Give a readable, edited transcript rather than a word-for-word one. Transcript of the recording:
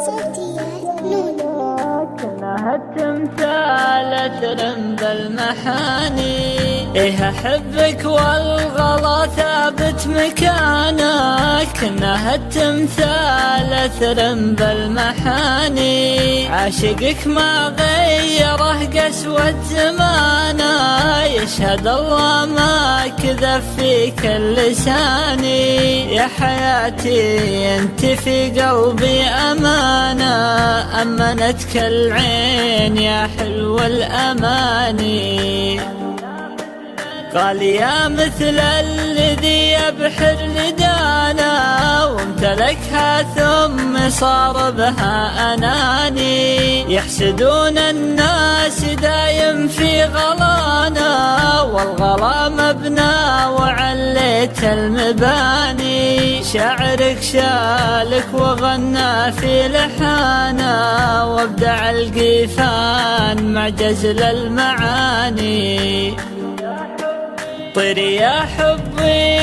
صوتي نون. كأنها التمثال ترم بالمحاني، إيه أحبك والغلا ثابت مكانك. كأنها التمثال ترم بالمحاني، عاشقك ما غيره قسوة زمانه. يشهد الله ما كذب فيك اللساني، يا حياتي انت في قلبي أمانة. أمنتك العين يا حلو الأماني، قال يا مثل الذي يبحر لدانا، وامتلكها ثم صار بها أناني. يحسدون الناس دايم في غلانا، والغلا مبنى وعليت المباني. شاعرك شالك وغنى في لحانا، وابدع القيفان مع جزل المعاني. طيري يا حبي